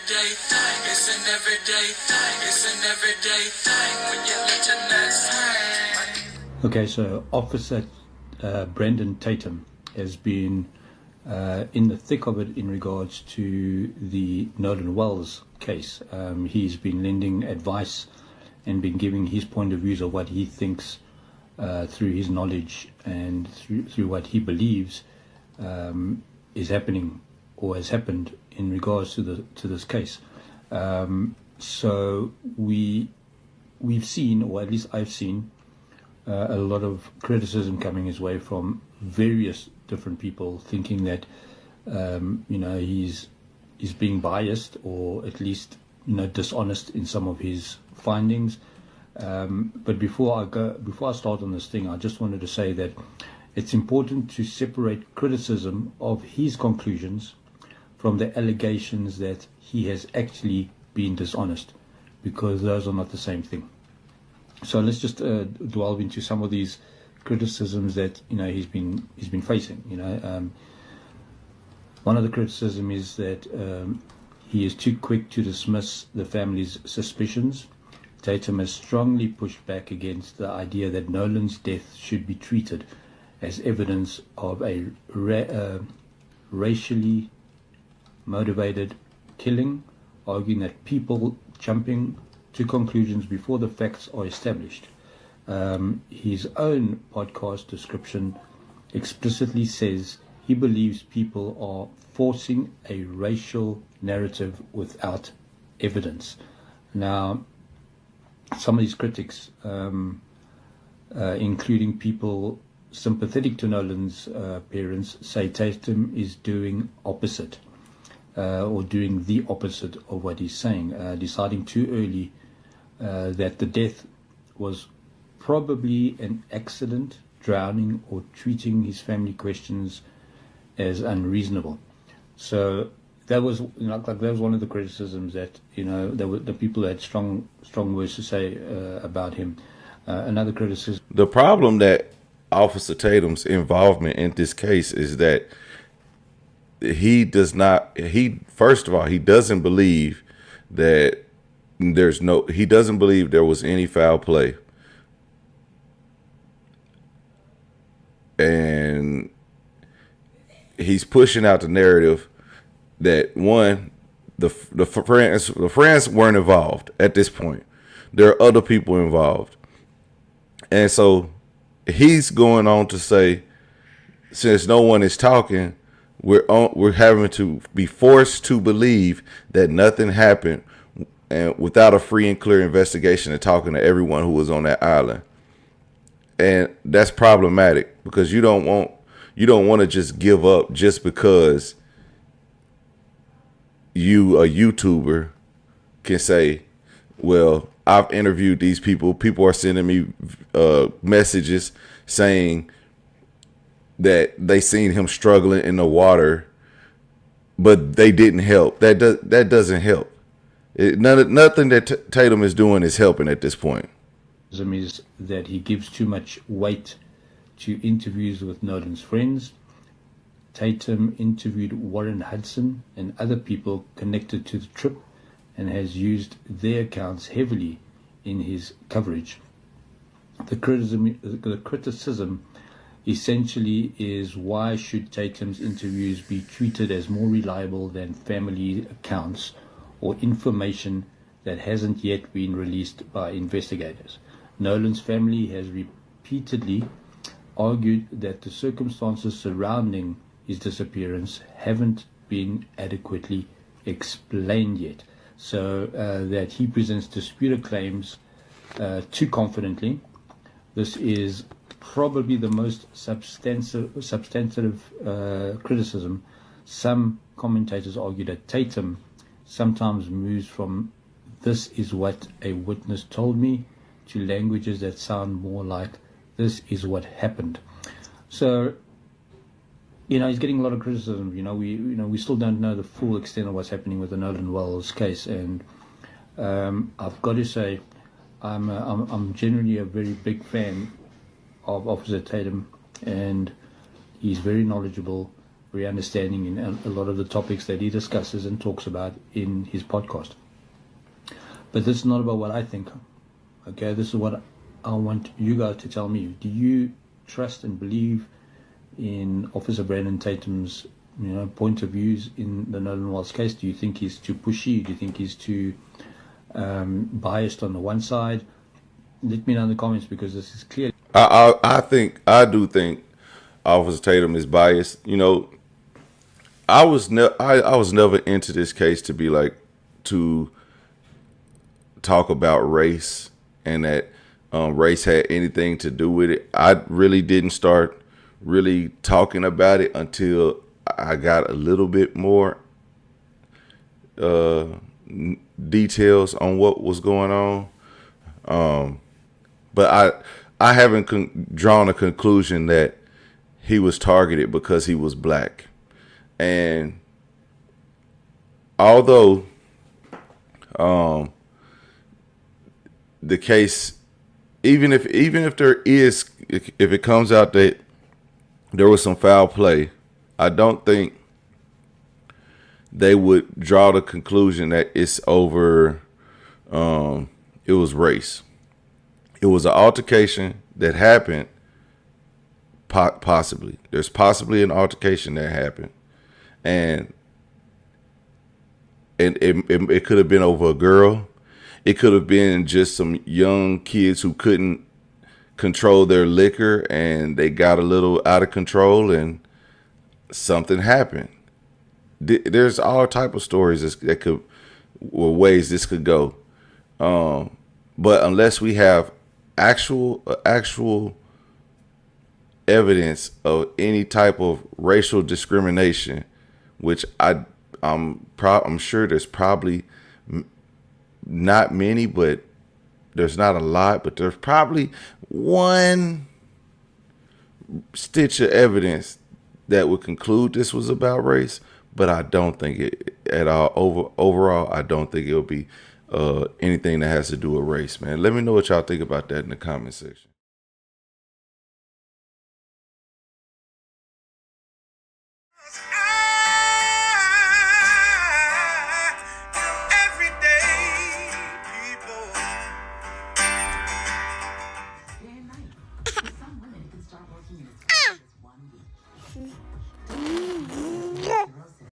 everyday thing. It's an everyday thing. It's an everyday thing when you let your nuts hang. Okay, so Officer Brendan Tatum has been in the thick of it in regards to the Nolan Wells case. He's been lending advice and been giving his point of views of what he thinks through his knowledge and through what he believes is happening or has happened in regards to this case. So we've seen, or at least I've seen, a lot of criticism coming his way from various different people, thinking that he's being biased or at least dishonest in some of his findings. But before I start on this thing, I just wanted to say that it's important to separate criticism of his conclusions from the allegations that he has actually been dishonest, because those are not the same thing. So let's just delve into some of these criticisms that he's been facing. One of the criticism is that he is too quick to dismiss the family's suspicions. Tatum has strongly pushed back against the idea that Nolan's death should be treated as evidence of a racially motivated killing, arguing that people jumping to conclusions before the facts are established. His own podcast description explicitly says he believes people are forcing a racial narrative without evidence. Now, some of these critics, including people sympathetic to Nolan's parents, say Tatum is doing opposite, or doing the opposite of what he's saying, deciding too early that the death was probably an accident, drowning, or treating his family questions as unreasonable. So that was that was one of the criticisms that the people had strong words to say about him. Another criticism. The problem that Officer Tatum's involvement in this case is that he first of all, he doesn't believe that he doesn't believe there was any foul play. And he's pushing out the narrative that, one, the friends weren't involved at this point. There are other people involved. And so he's going on to say, since no one is talking, we're having to be forced to believe that nothing happened, and without a free and clear investigation and talking to everyone who was on that island. And that's problematic, because you don't want to just give up just because a YouTuber can say, well, I've interviewed these people. People are sending me messages saying that they seen him struggling in the water, but they didn't help. That doesn't help. Nothing that Tatum is doing is helping at this point. Is that he gives too much weight to interviews with Nolan's friends. Tatum interviewed Warren Hudson and other people connected to the trip and has used their accounts heavily in his coverage. The criticism essentially is, why should Tatum's interviews be treated as more reliable than family accounts or information that hasn't yet been released by investigators? Nolan's family has repeatedly argued that the circumstances surrounding his disappearance haven't been adequately explained yet, so that he presents disputed claims too confidently. This is probably the most substantive criticism. Some commentators argue that Tatum sometimes moves from "this is what a witness told me" to languages that sound more like "this is what happened." So, he's getting a lot of criticism. We still don't know the full extent of what's happening with the Nolan Wells case, and I've got to say, I'm generally a very big fan of Officer Tatum, and he's very knowledgeable, very understanding in a lot of the topics that he discusses and talks about in his podcast. But this is not about what I think. Okay, this is what I want you guys to tell me. Do you trust and believe in Officer Brandon Tatum's point of views in the Nolan Walls case? Do you think he's too pushy? Do you think he's too biased on the one side? Let me know in the comments, because this is clear. I do think Officer Tatum is biased. I was never into this case to be like to talk about race and that race had anything to do with it. I really didn't start really talking about it until I got a little bit more details on what was going on. But I haven't drawn a conclusion that he was targeted because he was black. And although the case, even if it comes out that there was some foul play, I don't think they would draw the conclusion that it's over. It was race. It was an altercation that happened. Possibly, there's possibly an altercation that happened, and it could have been over a girl. It could have been just some young kids who couldn't control their liquor and they got a little out of control and something happened. There's all type of stories that could, or ways this could go. But unless we have actual evidence of any type of racial discrimination, which I'm sure there's probably not many, but there's not a lot, but there's probably one stitch of evidence that would conclude this was about race. But I don't think it at all. Overall, I don't think it'll be anything that has to do with race, man. Let me know what y'all think about that in the comment section.